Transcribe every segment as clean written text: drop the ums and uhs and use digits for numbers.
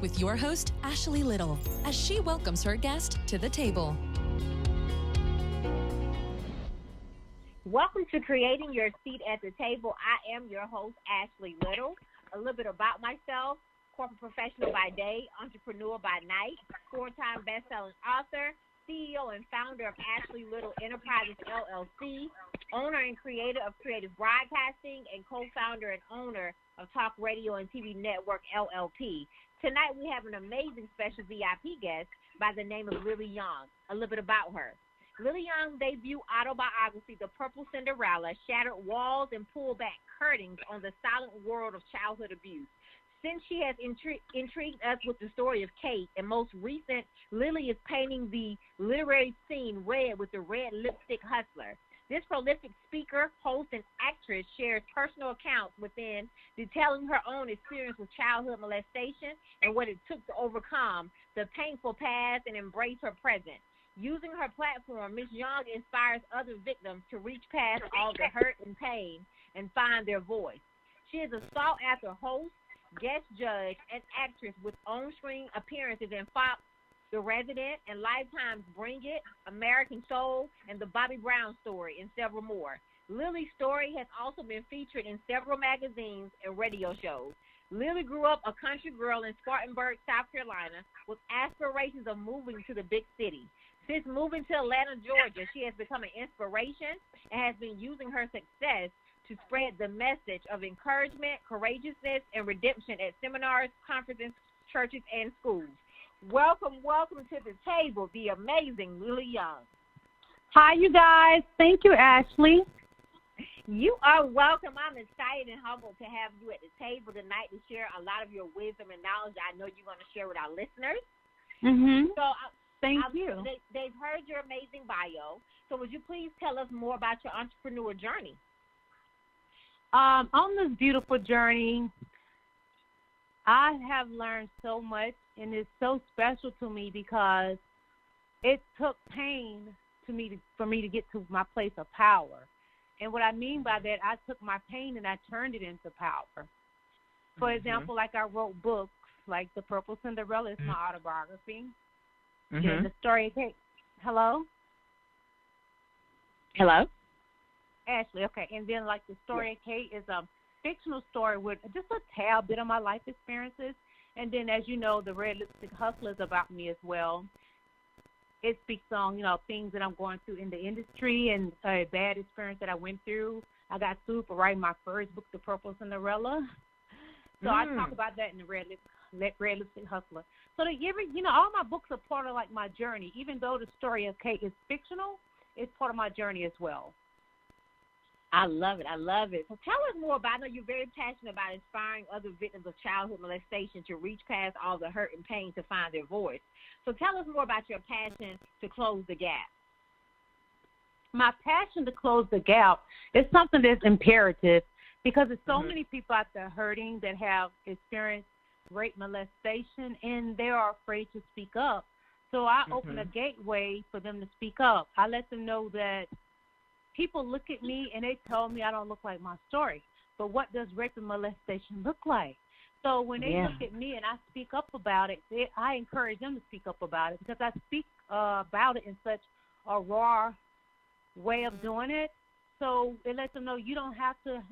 with your host, Ashley Little, as she welcomes her guest to the table. Welcome to Creating Your Seat at the Table. I am your host, Ashley Little. A little bit about myself: corporate professional by day, entrepreneur by night, four-time best-selling author, CEO and founder of Ashley Little Enterprises, LLC, owner and creator of Creative Broadcasting, and co-founder and owner of Talk Radio and TV Network, LLP. Tonight we have an amazing special VIP guest by the name of Lillie Young. A little bit about her. Lillie Young's debut autobiography, The Purple Cinderella, shattered walls and pulled back curtains on the silent world of childhood abuse. Since she has intrigued us with the story of Kate, and most recent, Lillie is painting the literary scene red with the red lipstick hustler. This prolific speaker, host, and actress shares personal accounts within, detailing her own experience with childhood molestation and what it took to overcome the painful past and embrace her present. Using her platform, Ms. Young inspires other victims to reach past all the hurt and pain and find their voice. She is a sought-after host, guest judge, and actress with on-screen appearances in Fox, The Resident, and Lifetime's Bring It, American Soul, and The Bobby Brown Story, and several more. Lillie's story has also been featured in several magazines and radio shows. Lillie grew up a country girl in Spartanburg, South Carolina, with aspirations of moving to the big city. Since moving to Atlanta, Georgia, she has become an inspiration and has been using her success to spread the message of encouragement, courageousness, and redemption at seminars, conferences, churches, and schools. Welcome to the table, the amazing Lillie Young. Hi, you guys. Thank you, Ashley. You are welcome. I'm excited and humbled to have you at the table tonight to share a lot of your wisdom and knowledge I know you're going to share with our listeners. Mm-hmm. Thank you. They've heard your amazing bio. So would you please tell us more about your entrepreneur journey? On this beautiful journey, I have learned so much, and it's so special to me because it took pain for me to get to my place of power. And what I mean by that, I took my pain and I turned it into power. For example, like I wrote books, like The Purple Cinderella is my autobiography. The story of Kate. Hello? Ashley, okay. And then, like, the story of Kate is a fictional story with just a tad bit of my life experiences. And then, as you know, the Red Lipstick Hustler is about me as well. It speaks on, things that I'm going through in the industry and a bad experience that I went through. I got sued for writing my first book, The Purple Cinderella. So I talk about that in the Red Lipstick Hustler. So all my books are part of, like, my journey. Even though the story of Kate is fictional, it's part of my journey as well. I love it. So tell us more about, I know you're very passionate about inspiring other victims of childhood molestation to reach past all the hurt and pain to find their voice. So tell us more about your passion to close the gap. My passion to close the gap is something that's imperative because there's so many people out there hurting that have experienced rape, molestation, and they are afraid to speak up. So I open a gateway for them to speak up. I let them know that people look at me and they tell me I don't look like my story. But what does rape and molestation look like? So when they look at me and I speak up about it, I encourage them to speak up about it because I speak about it in such a raw way of doing it. So it lets them know you don't have to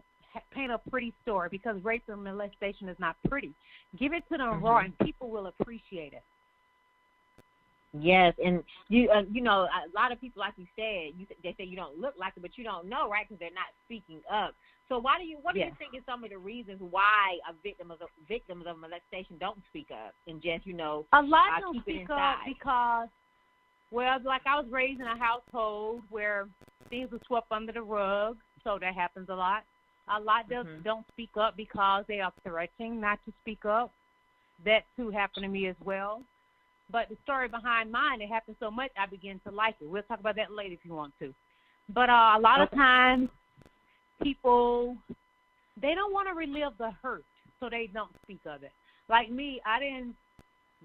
paint a pretty story because rape and molestation is not pretty. Give it to them raw and people will appreciate it. Yes, and you know, a lot of people, like you said, they say you don't look like it, but you don't know, right? Because they're not speaking up. So what do you think is some of the reasons why victims of molestation don't speak up and just a lot don't speak up because, well, like I was raised in a household where things were swept under the rug, so that happens a lot. A lot don't speak up because they are threatening not to speak up. That too happened to me as well. But the story behind mine, it happened so much, I began to like it. We'll talk about that later if you want to. But a lot of times, people, they don't want to relive the hurt, so they don't speak of it. Like me, I didn't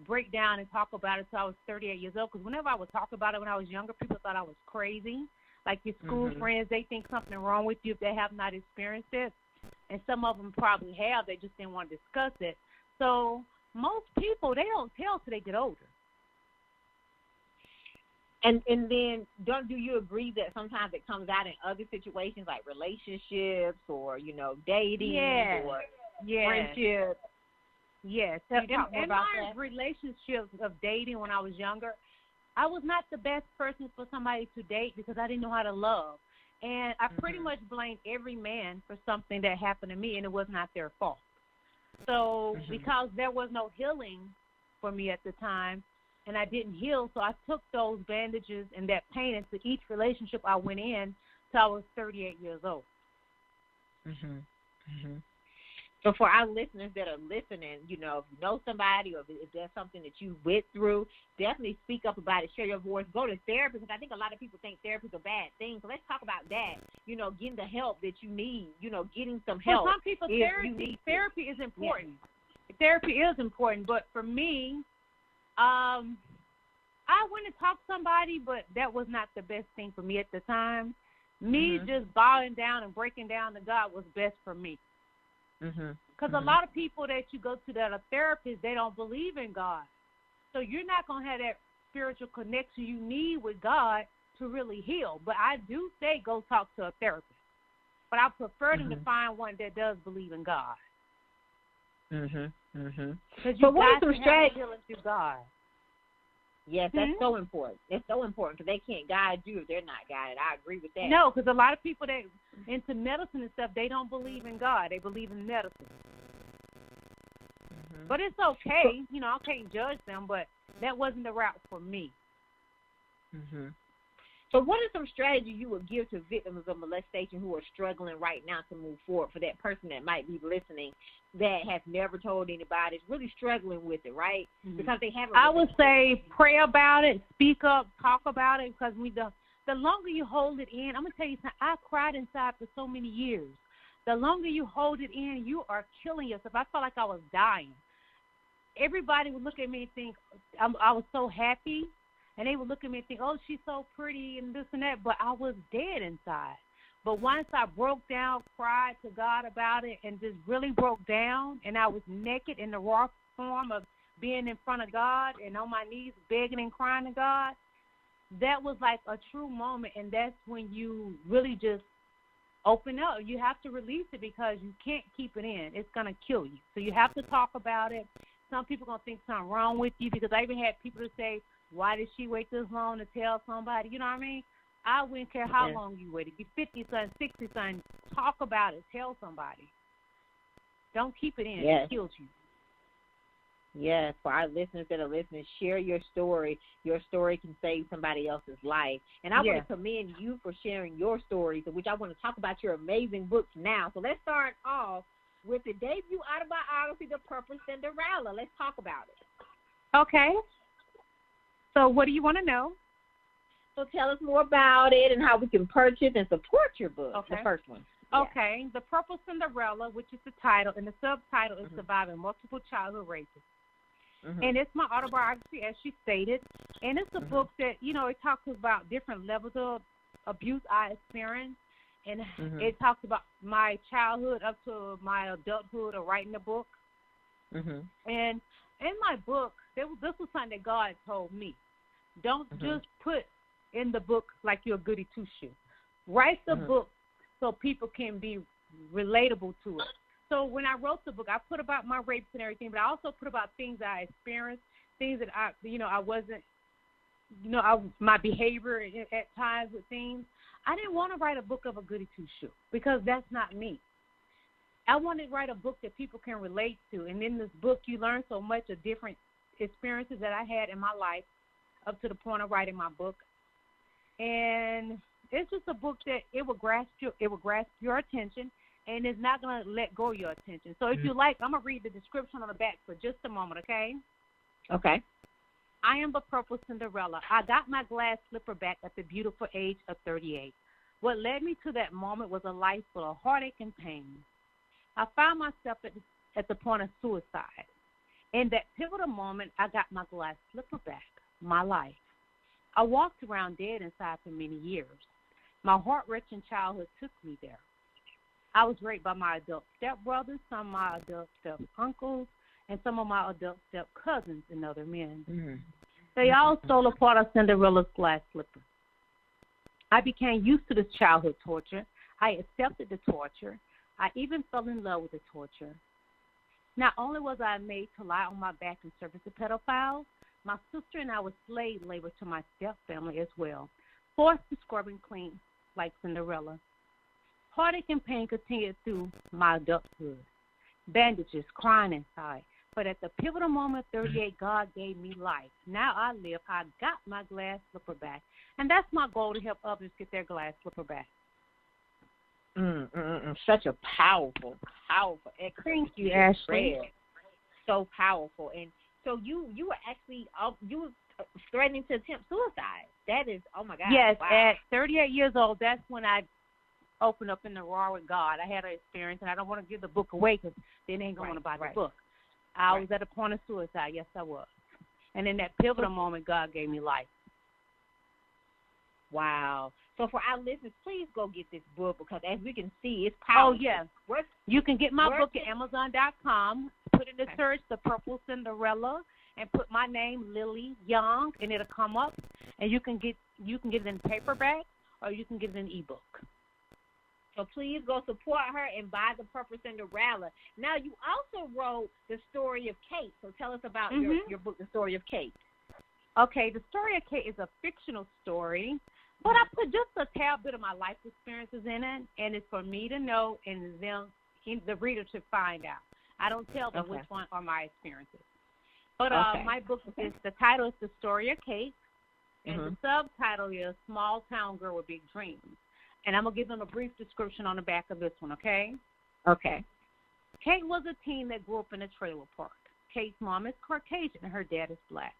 break down and talk about it until I was 38 years old, because whenever I would talk about it when I was younger, people thought I was crazy. Like your school friends, they think something wrong with you if they have not experienced it. And some of them probably have. They just didn't want to discuss it. So most people, they don't tell till they get older. And then do you agree that sometimes it comes out in other situations like relationships or, dating or friendships? Yes. In my relationships of dating when I was younger, I was not the best person for somebody to date because I didn't know how to love. And I pretty much blamed every man for something that happened to me, and it was not their fault. So because there was no healing for me at the time, and I didn't heal, so I took those bandages and that pain into each relationship I went in till I was 38 years old. So for our listeners that are listening, if you know somebody or if there's something that you went through, definitely speak up about it, share your voice, go to therapy, because I think a lot of people think therapy is a bad thing. So let's talk about that, getting the help that you need, getting some help. For some people, therapy is important. Yeah. Therapy is important, but for me, I went and talked to somebody, but that was not the best thing for me at the time. Me just bowing down and breaking down to God was best for me. Because a lot of people that you go to that are therapists, they don't believe in God. So you're not going to have that spiritual connection you need with God to really heal. But I do say go talk to a therapist. But I prefer them to find one that does believe in God. Because you got to have healing through God. Yes, that's so important. It's so important because they can't guide you if they're not guided. I agree with that. No, because a lot of people that into medicine and stuff, they don't believe in God. They believe in medicine. But it's okay. I can't judge them, but that wasn't the route for me. So what are some strategies you would give to victims of molestation who are struggling right now to move forward, for that person that might be listening that has never told anybody, is really struggling with it, right? Because they haven't. I would say pray about it, speak up, talk about it, because the longer you hold it in, I'm going to tell you something, I cried inside for so many years. The longer you hold it in, you are killing yourself. I felt like I was dying. Everybody would look at me and think I was so happy. And they would look at me and think, oh, she's so pretty and this and that. But I was dead inside. But once I broke down, cried to God about it, and just really broke down, and I was naked in the raw form of being in front of God and on my knees begging and crying to God, that was like a true moment. And that's when you really just open up. You have to release it because you can't keep it in. It's going to kill you. So you have to talk about it. Some people are going to think something wrong with you, because I even had people to say, why did she wait this long to tell somebody? You know what I mean? I wouldn't care how long you waited. Be 50 son, 60 son. Talk about it. Tell somebody. Don't keep it in. It kills you. Yes, for our listeners that are listening, share your story. Your story can save somebody else's life. And I want to commend you for sharing your stories, in which I want to talk about your amazing books now. So let's start off with the debut autobiography, The Purple Cinderella. Let's talk about it. Okay. So what do you want to know? So tell us more about it and how we can purchase and support your book, the first one. Okay. The Purple Cinderella, which is the title, and the subtitle is Surviving Multiple Childhood Rapes. And it's my autobiography, as she stated. And it's a book that, it talks about different levels of abuse I experienced. And it talks about my childhood up to my adulthood of writing the book. And in my book, this was something that God told me. Don't just put in the book like you're a goody two-shoe. Write the book so people can be relatable to it. So when I wrote the book, I put about my rapes and everything, but I also put about things that I experienced, things that I wasn't, my behavior at times with things. I didn't want to write a book of a goody two-shoe because that's not me. I wanted to write a book that people can relate to. And in this book, you learn so much of different experiences that I had in my life up to the point of writing my book. And it's just a book that it will grasp your attention, and it's not going to let go of your attention. So if you like, I'm going to read the description on the back for just a moment, okay? Okay. I am the Purple Cinderella. I got my glass slipper back at the beautiful age of 38. What led me to that moment was a life full of heartache and pain. I found myself at the point of suicide. In that pivotal moment, I got my glass slipper back, my life. I walked around dead inside for many years. My heart-wrenching childhood took me there. I was raped by my adult stepbrothers, some of my adult step-uncles, and some of my adult step cousins and other men. Mm-hmm. They all stole a part of Cinderella's glass slipper. I became used to this childhood torture. I accepted the torture. I even fell in love with the torture. Not only was I made to lie on my back and serve as a pedophile, my sister and I were slave labor to my step-family as well, forced to scrub and clean like Cinderella. Heartache and pain continued through my adulthood. Bandages, crying inside. But at the pivotal moment, 38, God gave me life. Now I live. I got my glass slipper back. And that's my goal, to help others get their glass slipper back. Such a powerful, excellent. Thank you, Ashley. So powerful. And so you were actually you were threatening to attempt suicide. That is, oh my God. Yes, wow. At 38 years old, that's when I opened up in the raw with God. I had an experience, and I don't want to give the book away because then they ain't going to buy the book. I was at a point of suicide. Yes, I was. And in that pivotal moment, God gave me life. Wow. So for our listeners, please go get this book, because as we can see, it's powerful. Oh, yeah. You can get my book at Amazon.com. Put in the search, The Purple Cinderella, and put my name, Lillie Young, and it'll come up. And you can get it in paperback, or you can get it in ebook. So please go support her and buy The Purple Cinderella. Now, you also wrote The Story of Kate. So tell us about your book, The Story of Kate. Okay, The Story of Kate is a fictional story, but I put just a tad bit of my life experiences in it, and it's for me to know and the reader to find out. I don't tell them which one are my experiences. But my book is, the title is The Story of Kate, and the subtitle is Small Town Girl with Big Dreams. And I'm going to give them a brief description on the back of this one, okay? Okay. Kate was a teen that grew up in a trailer park. Kate's mom is Caucasian and her dad is black.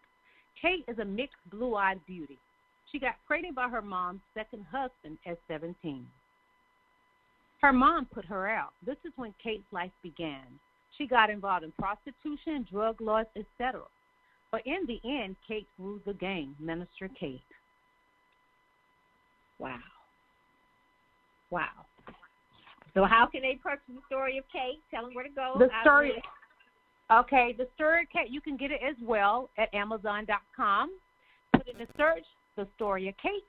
Kate is a mixed blue-eyed beauty. She got pregnant by her mom's second husband at 17. Her mom put her out. This is when Kate's life began. She got involved in prostitution, drug lords, etc. But in the end, Kate ruled the game, Minister Kate. Wow. So how can they purchase The Story of Kate? Tell them where to go. The Story of Kate, you can get it as well at Amazon.com. Put in the search, The Story of Kate.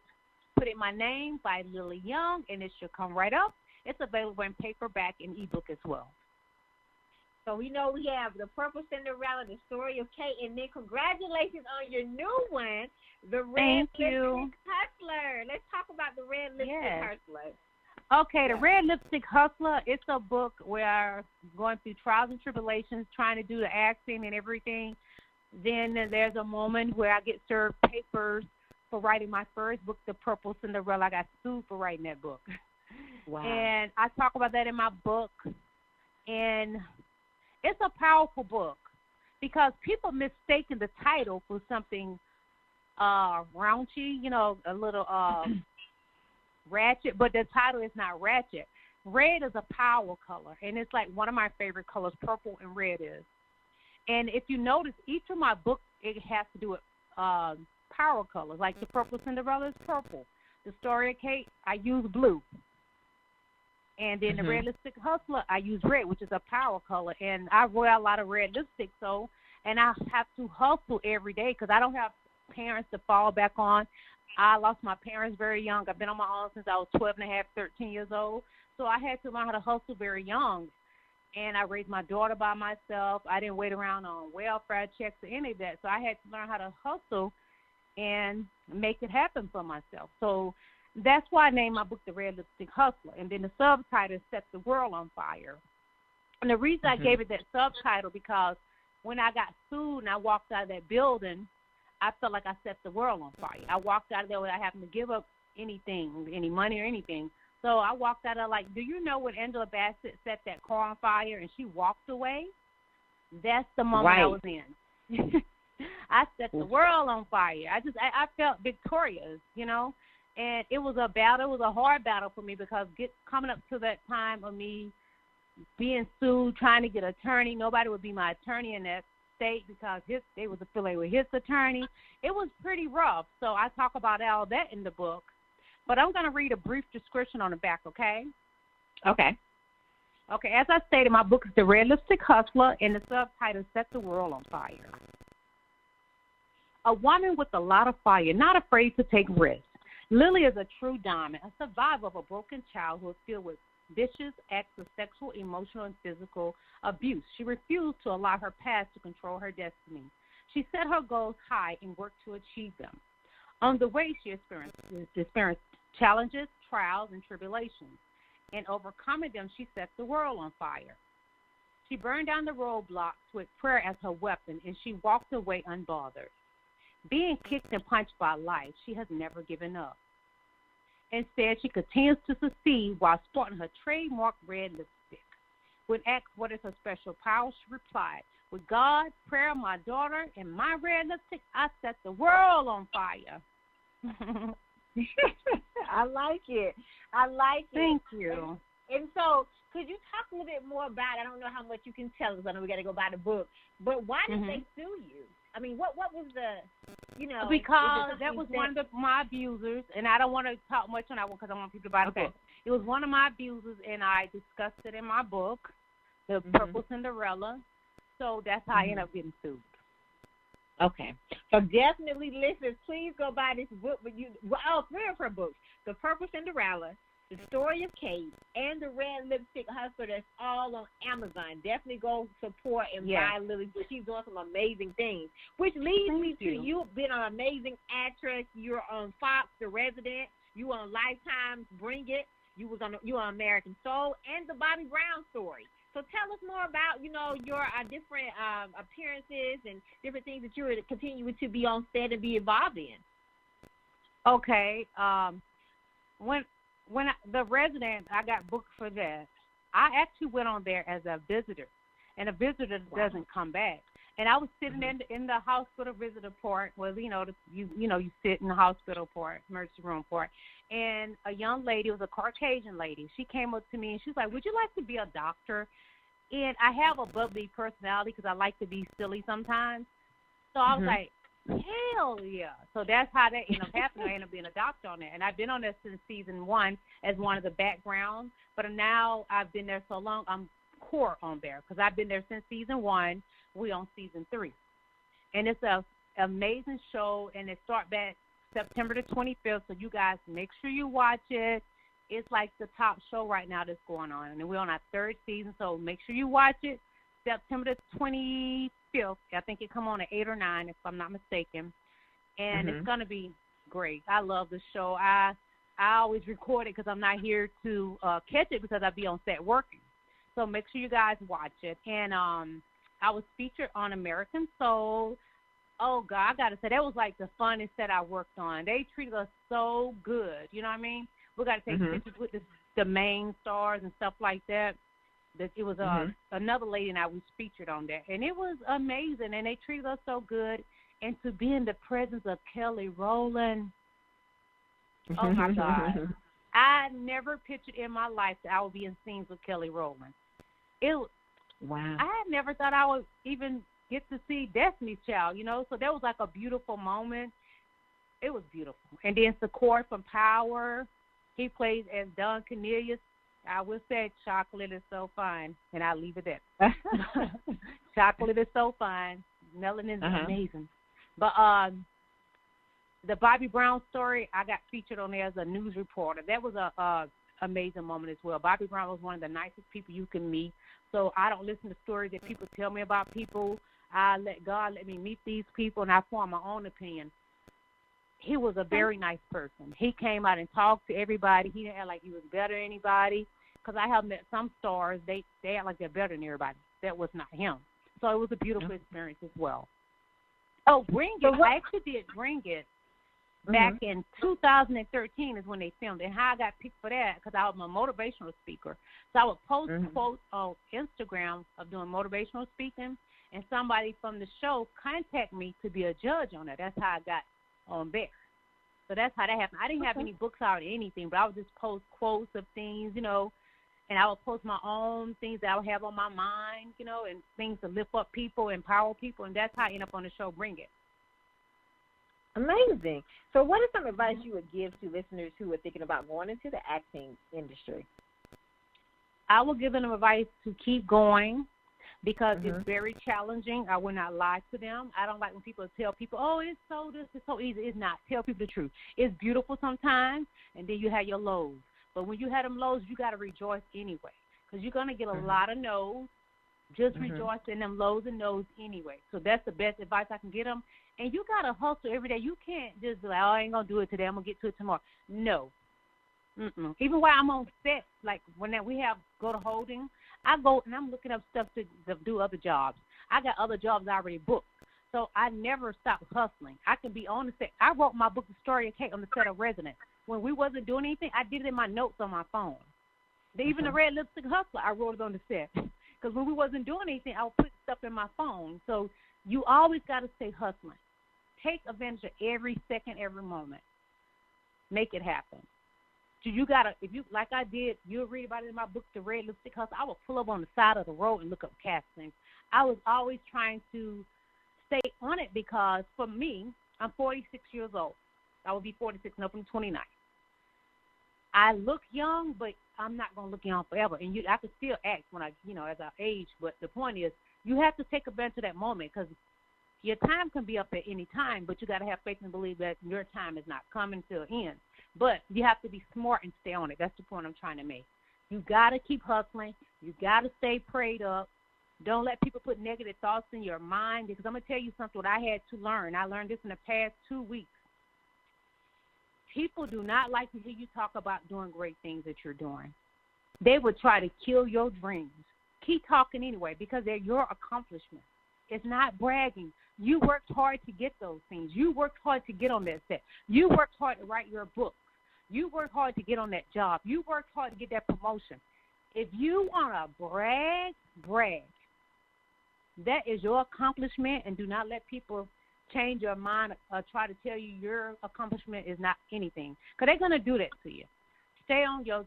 Put in my name by Lillie Young, and it should come right up. It's available in paperback and ebook as well. So we know we have The Purple Cinderella, The Story of Kate, and then congratulations on your new one, The Red Lipstick Hustler. Let's talk about The Red Lipstick Hustler. Okay, The Red Lipstick Hustler, it's a book where I'm going through trials and tribulations, trying to do the acting and everything. Then there's a moment where I get served papers for writing my first book, The Purple Cinderella. I got sued for writing that book. Wow. And I talk about that in my book. And it's a powerful book because people mistaken the title for something raunchy, a little ratchet, but the title is not ratchet. Red is a power color, and it's like one of my favorite colors, purple and red is. And if you notice, each of my books, it has to do with power colors. Like The Purple Cinderella is purple. The Story of Kate, I use blue. And then The Red Lipstick Hustler, I use red, which is a power color. And I wear a lot of red lipstick, and I have to hustle every day because I don't have parents to fall back on. I lost my parents very young. I've been on my own since I was 12 and a half, 13 years old. So I had to learn how to hustle very young. And I raised my daughter by myself. I didn't wait around on welfare checks or any of that. So I had to learn how to hustle and make it happen for myself. So that's why I named my book The Red Lipstick Hustler. And then the subtitle is Set the World on Fire. And the reason I gave it that subtitle because when I got sued and I walked out of that building, I felt like I set the world on fire. I walked out of there without having to give up anything, any money or anything. So I walked out of like, do you know when Angela Bassett set that car on fire and she walked away? That's the moment I was in. I set the world on fire. I felt victorious, and it was a battle. It was a hard battle for me because coming up to that time of me being sued, trying to get an attorney, nobody would be my attorney in that state because they was affiliated with his attorney. It was pretty rough. So I talk about all that in the book. But I'm going to read a brief description on the back, okay? Okay. Okay, as I stated, my book is The Red Lipstick Hustler, and the subtitle Set the World on Fire. A woman with a lot of fire, not afraid to take risks. Lillie is a true diamond, a survivor of a broken childhood filled with vicious acts of sexual, emotional, and physical abuse. She refused to allow her past to control her destiny. She set her goals high and worked to achieve them. On the way, she experienced challenges, trials, and tribulations. And overcoming them, she set the world on fire. She burned down the roadblocks with prayer as her weapon, and she walked away unbothered. Being kicked and punched by life, she has never given up. Instead, she continues to succeed while sporting her trademark red lipstick. When asked what is her special power, she replied, with God, prayer, my daughter, and my red lipstick, I set the world on fire. I like it. Thank you. And so, could you talk a little bit more about, I don't know how much you can tell us, I know we got to go buy the book, but why did they sue you? I mean, what was the, Because that was one of my abusers, and I don't want to talk much on that one because I want people to buy the book. It was one of my abusers, and I discussed it in my book, The Purple Cinderella, so that's how I ended up getting sued. Okay. So definitely, listeners, please go buy this book. Three of her books, The Purple Cinderella, The Story of Kate, and The Red Lipstick Hustler. That's all on Amazon. Definitely go support and buy Lillie. She's doing some amazing things. Which leads me to you've been an amazing actress. You're on Fox, The Resident. You on Lifetime, Bring It. You on American Soul and The Bobby Brown Story. So tell us more about, your different appearances and different things that you're continuing to be on set and be involved in. Okay. When The Resident, I got booked for that. I actually went on there as a visitor, and a visitor doesn't come back. And I was sitting in the hospital visitor part, you sit in the hospital part, emergency room part, and a young lady, it was a Caucasian lady. She came up to me and she was like, "Would you like to be a doctor?" And I have a bubbly personality because I like to be silly sometimes. So I was like, hell yeah. So that's how that ended up happening. I ended up being a doctor on there. And I've been on there since season 1 as one of the backgrounds. But now I've been there so long, I'm core on there because I've been there since season 1. We on season 3. And it's an amazing show. And it starts back September the 25th. So you guys make sure you watch it. It's like the top show right now that's going on. And we're on our 3rd season. So make sure you watch it. September the 25th. I think it come on at 8 or 9, if I'm not mistaken. And it's going to be great. I love the show. I always record it because I'm not here to catch it because I be on set working. So make sure you guys watch it. And I was featured on American Soul. Oh, God, I got to say, that was like the funnest set I worked on. They treated us so good. You know what I mean? We got to take pictures with the main stars and stuff like that. It was another lady and I was featured on that. And it was amazing, and they treated us so good. And to be in the presence of Kelly Rowland, oh, my God. I never pictured in my life that I would be in scenes with Kelly Rowland. Wow. I had never thought I would even get to see Destiny's Child, so that was like a beautiful moment. It was beautiful. And then Secor from Power, he plays as Don Cornelius. I will say chocolate is so fine, and I'll leave it there. Chocolate is so fine. Melanin is amazing. But the Bobby Brown story, I got featured on there as a news reporter. That was a amazing moment as well. Bobby Brown was one of the nicest people you can meet. So I don't listen to stories that people tell me about people. I let God let me meet these people, and I form my own opinion. He was a very nice person. He came out and talked to everybody. He didn't act like he was better than anybody. Because I have met some stars, they act like they're better than everybody. That was not him. So it was a beautiful experience as well. Oh, Bring It. I actually did Bring It back in 2013 is when they filmed it. And how I got picked for that, because I was a motivational speaker. So I would post quotes on Instagram of doing motivational speaking, and somebody from the show contacted me to be a judge on that. That's how I got on there. So that's how that happened. I didn't have any books out or anything, but I would just post quotes of things, and I would post my own things that I would have on my mind, and things to lift up people, empower people, and that's how I end up on the show Bring It. Amazing. So what is some advice you would give to listeners who are thinking about going into the acting industry? I will give them advice to keep going because it's very challenging. I will not lie to them. I don't like when people tell people, oh, it's so easy. It's not. Tell people the truth. It's beautiful sometimes, and then you have your lows. But when you have them lows, you got to rejoice anyway because you're going to get a lot of no's. Just rejoice in them lows and no's anyway. So that's the best advice I can get them. And you got to hustle every day. You can't just be like, oh, I ain't going to do it today. I'm going to get to it tomorrow. No. Even while I'm on set, like when we go to holding, I go and I'm looking up stuff to do other jobs. I got other jobs already booked. So I never stop hustling. I can be on the set. I wrote my book, The Story of Kate, on the set of Resident. When we wasn't doing anything, I did it in my notes on my phone. Even the Red Lipstick Hustler, I wrote it on the set. Because when we wasn't doing anything, I would put stuff in my phone. So you always got to stay hustling. Take advantage of every second, every moment. Make it happen. So you got to, if you, like I did, you'll read about it in my book, The Red Lipstick Hustler. I would pull up on the side of the road and look up castings. I was always trying to stay on it because for me, I'm 46 years old. I will be 46 and I'm 29. I look young, but I'm not going to look young forever. And I can still act when as I age. But the point is, you have to take advantage of that moment because your time can be up at any time, but you got to have faith and believe that your time is not coming to an end. But you have to be smart and stay on it. That's the point I'm trying to make. You got to keep hustling. You got to stay prayed up. Don't let people put negative thoughts in your mind because I'm going to tell you something what I had to learn. I learned this in the past 2 weeks. People do not like to hear you talk about doing great things that you're doing. They would try to kill your dreams. Keep talking anyway because they're your accomplishment. It's not bragging. You worked hard to get those things. You worked hard to get on that set. You worked hard to write your books. You worked hard to get on that job. You worked hard to get that promotion. If you want to brag. That is your accomplishment, and do not let people change your mind or try to tell you your accomplishment is not anything because they're going to do that to you. Stay on your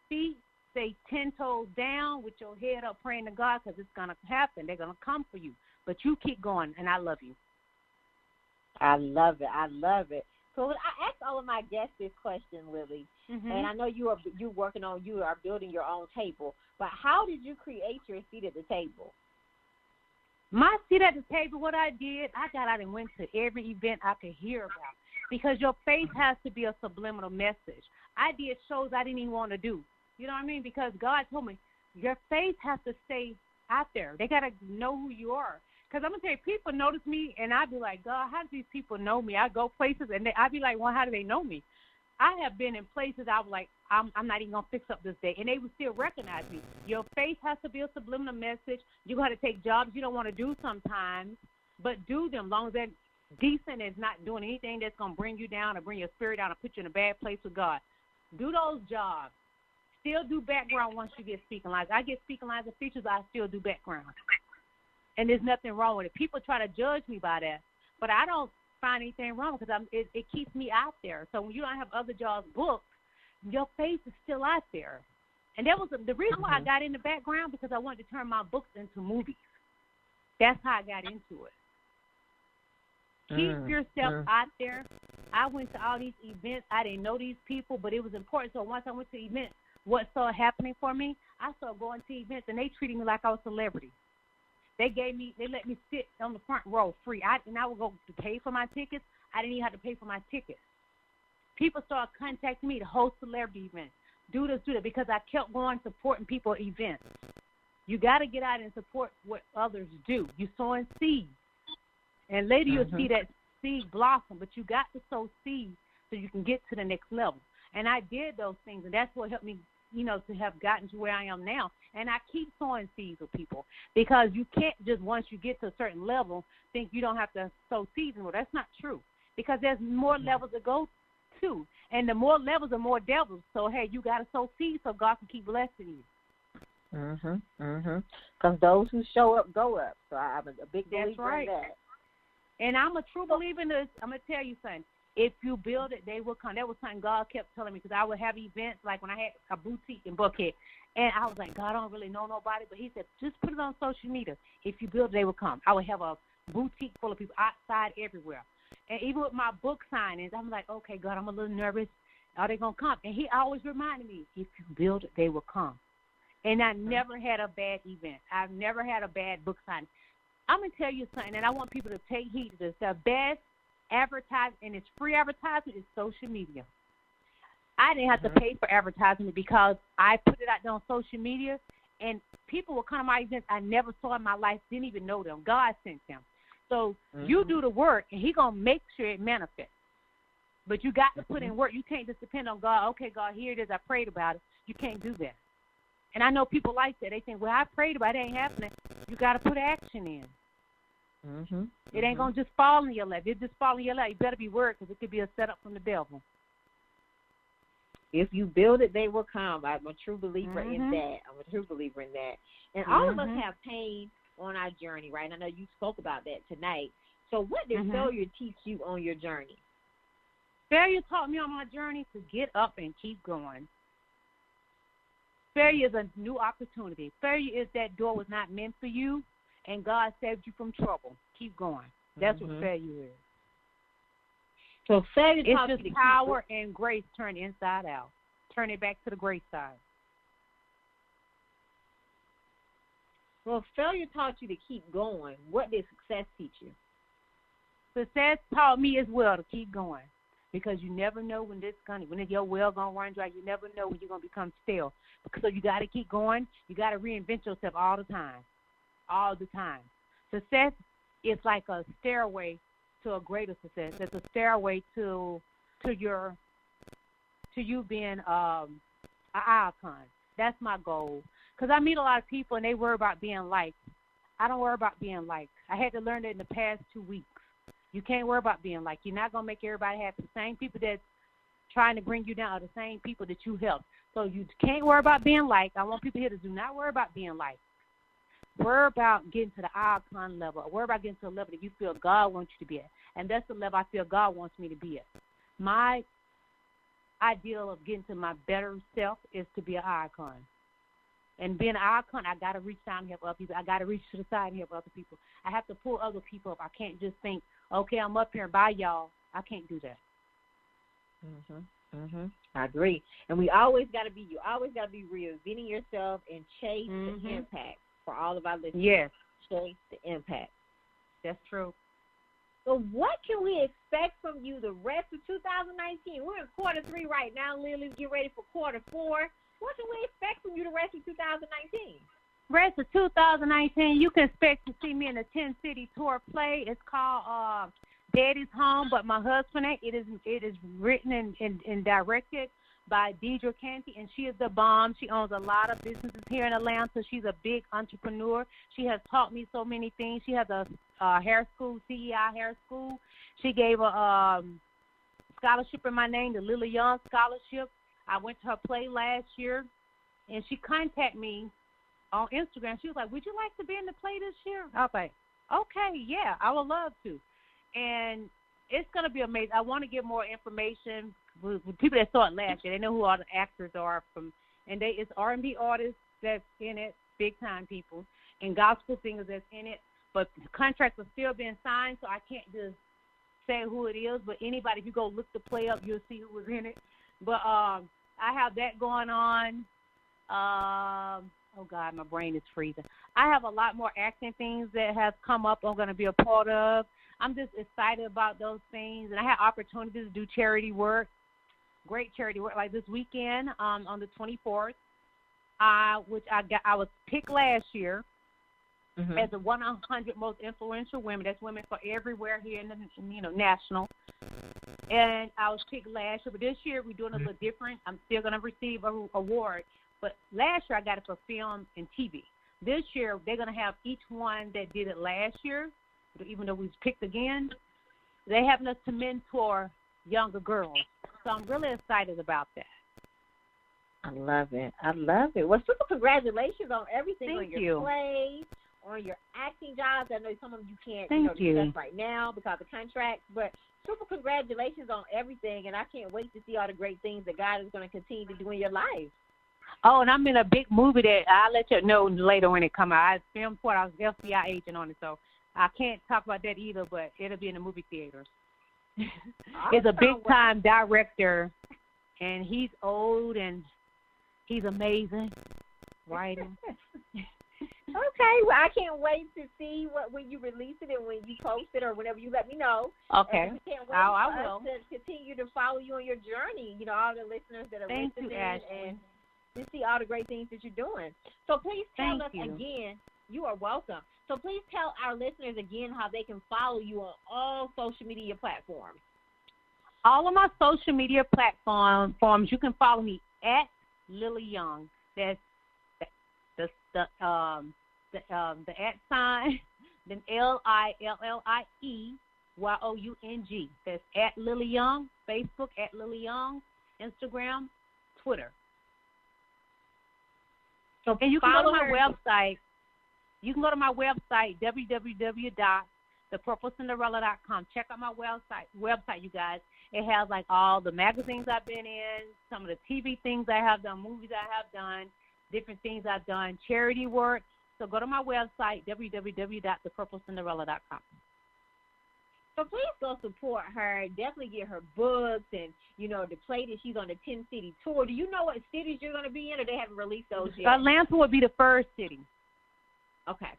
feet. Stay 10 toes down with your head up praying to God because it's going to happen. They're going to come for you. But you keep going, and I love you. I love it. So I asked all of my guests this question, Lillie, and I know you are building your own table, but how did you create your seat at the table? My seat at the table, what I did, I got out and went to every event I could hear about because your faith has to be a subliminal message. I did shows I didn't even want to do. You know what I mean? Because God told me, your faith has to stay out there. They got to know who you are. Because I'm going to tell you, people notice me, and I'd be like, God, how do these people know me? I go places, and I'd be like, well, how do they know me? I have been in places I was like, I'm not even going to fix up this day, and they would still recognize me. Your faith has to be a subliminal message. You got to take jobs you don't want to do sometimes, but do them as long as they're decent and is not doing anything that's going to bring you down or bring your spirit down or put you in a bad place with God. Do those jobs. Still do background once you get speaking lines. I get speaking lines and features, I still do background. And there's nothing wrong with it. People try to judge me by that, but I don't find anything wrong because it keeps me out there. So when you don't have other jobs booked, your face is still out there. And that was the reason why I got in the background because I wanted to turn my books into movies. That's how I got into it. Keep yourself out there. I went to all these events. I didn't know these people, but it was important. So once I went to events, what started happening for me, I started going to events, and they treated me like I was a celebrity. They let me sit on the front row free. And I would go to pay for my tickets. I didn't even have to pay for my tickets. People started contacting me to host celebrity events. Do this, because I kept going supporting people at events. You got to get out and support what others do. You're sowing seeds. And later you'll see that seed blossom, but you got to sow seeds so you can get to the next level. And I did those things, and that's what helped me, to have gotten to where I am now. And I keep sowing seeds with people because you can't just once you get to a certain level think you don't have to sow seeds anymore. That's not true because there's more levels to go to. And the more levels are more devils. So, hey, you got to sow seeds so God can keep blessing you. Because those who show up go up. So I'm a big believer in that. And I'm a true believer in this. I'm going to tell you something. If you build it, they will come. That was something God kept telling me because I would have events like when I had a boutique in Buckhead. And I was like, God, I don't really know nobody. But he said, just put it on social media. If you build it, they will come. I would have a boutique full of people outside everywhere. And even with my book signings, I'm like, okay, God, I'm a little nervous. Are they going to come? And he always reminded me, if you build it, they will come. And I never had a bad event. I've never had a bad book signing. I'm going to tell you something, and I want people to take heed to this. The best advertising, and it's free advertisement, is social media. I didn't have to pay for advertisement because I put it out there on social media, and people will come to my events I never saw in my life, didn't even know them. God sent them. So you do the work, and He's going to make sure it manifests. But you got to put in work. You can't just depend on God. Okay, God, here it is. I prayed about it. You can't do that. And I know people like that. They think, well, I prayed about it. It ain't happening. You got to put action in. It ain't going to just fall in your lap. It just fall in your lap. You better be worried because it could be a setup from the devil. If you build it, they will come. I'm a true believer in that. I'm a true believer in that. And all of us have pain on our journey, right? I know you spoke about that tonight. So what did failure teach you on your journey? Failure taught me on my journey to get up and keep going. Failure is a new opportunity. Failure is that door was not meant for you, and God saved you from trouble. Keep going. That's what failure is. So failure taught it's just power and grace turned inside out. Turn it back to the grace side. Well, failure taught you to keep going. What did success teach you? Success taught me as well to keep going. Because you never know when your well gonna run dry. You never know when you're gonna become stale. So you got to keep going. You got to reinvent yourself all the time. Success is like a stairway to a greater success. It's a stairway to you being an icon. That's my goal. Because I meet a lot of people and they worry about being liked. I don't worry about being liked. I had to learn that in the past 2 weeks. You can't worry about being liked. You're not going to make everybody happy. The same people that's trying to bring you down are the same people that you help. So you can't worry about being liked. I want people here to do not worry about being liked. Worry about getting to the icon level. Worry about getting to a level that you feel God wants you to be at. And that's the level I feel God wants me to be at. My ideal of getting to my better self is to be an icon. And being an icon, I got to reach down and help other people. I got to reach to the side and help other people. I have to pull other people up. I can't just think, okay, I'm up here and bye, y'all. I can't do that. I agree. And you always got to be reinventing yourself and chase the impact for all of our listeners. Yes. Chase the impact. That's true. So what can we expect from you the rest of 2019? We're in quarter 3 right now, Lillie. Get ready for quarter 4. What can we expect from you the rest of 2019? Rest of 2019, you can expect to see me in a 10-city tour play. It's called Daddy's Home, but my husband, it is written and directed by Deidre Canty, and she is the bomb. She owns a lot of businesses here in Atlanta. She's a big entrepreneur. She has taught me so many things. She has a hair school, CEI hair school. She gave a scholarship in my name, the Lillie Young Scholarship. I went to her play last year, and she contacted me on Instagram. She was like, would you like to be in the play this year? I was like, okay, yeah, I would love to. And it's going to be amazing. I want to get more information with people that saw it last year. They know who all the actors are from, and it's R&B artists that's in it, big-time people, and gospel singers that's in it. But the contracts are still being signed, so I can't just say who it is. But anybody, if you go look the play up, you'll see who was in it. But I have that going on. Oh, God, my brain is freezing. I have a lot more acting things that have come up I'm going to be a part of. I'm just excited about those things. And I had opportunities to do charity work, great charity work, like this weekend on the 24th, which I was picked last year as the 100 most influential women. That's women for everywhere here in the national. And I was picked last year, but this year we're doing a little different. I'm still going to receive an award. But last year I got it for film and TV. This year they're going to have each one that did it last year, even though we was picked again. They're having us to mentor younger girls. So I'm really excited about that. I love it. Well, super congratulations on everything, Thank on your you. play, on your acting jobs. I know some of you can't Thank you. discuss right now because of contracts, but super congratulations on everything, and I can't wait to see all the great things that God is going to continue to do in your life. Oh, and I'm in a big movie that I'll let you know later when it comes out. I filmed for it. I was an FBI agent on it, so I can't talk about that either, but it'll be in the movie theaters. It's a big-time director, and he's old, and he's amazing. writing. Okay, well, I can't wait to see when you release it and when you post it or whenever you let me know. Okay. We can't wait I for will. us to continue to follow you on your journey. You know, all the listeners that are Thank listening you, Ashley. and to see all the great things that you're doing. So please tell us again. You are welcome. So please tell our listeners again how they can follow you on all social media platforms. All of my social media platforms, you can follow me at Lillie Young. That's the at sign, then LILLIEYOUNG. That's at Lillie Young. Facebook at Lillie Young. Instagram, Twitter. So and you can go to my her. website. You can go to my website, www.thepurplecinderella.com. Check out my website, you guys. It has like all the magazines I've been in, some of the TV things I have done, movies I have done, different things I've done, charity work. So go to my website, www.thepurplecinderella.com. So please go support her. Definitely get her books and, you know, the play that she's on the 10-city tour. Do you know what cities you're going to be in, or they haven't released those yet? Atlanta would be the first city. Okay.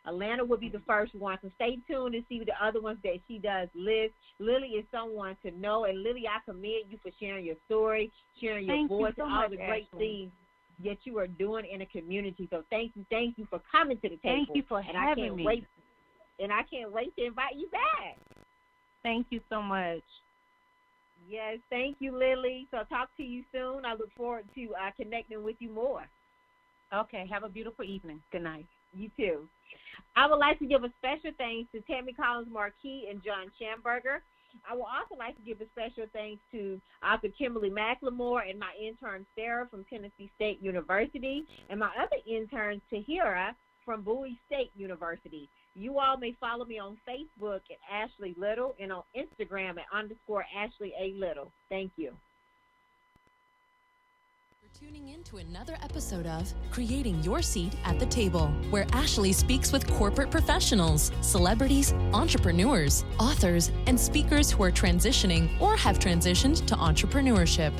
Atlanta will be the first one. So stay tuned to see the other ones that she does list. Lillie is someone to know. And, Lillie, I commend you for sharing your story, sharing your voice, and all the great things that you are doing in the community. So thank you for coming to the table. Thank you for having me. And I can't wait to invite you back. Thank you so much. Yes, thank you, Lillie. So I'll talk to you soon. I look forward to connecting with you more. Okay, have a beautiful evening. Good night. You too. I would like to give a special thanks to Tammy Collins-Marquis and John Schamberger. I would also like to give a special thanks to Author Kimberly McLemore and my intern Sarah from Tennessee State University, and my other intern Tahira from Bowie State University. You all may follow me on Facebook at Ashley Little and on Instagram at _Ashley A. Little. Thank you. You're tuning in to another episode of Creating Your Seat at the Table, where Ashley speaks with corporate professionals, celebrities, entrepreneurs, authors, and speakers who are transitioning or have transitioned to entrepreneurship.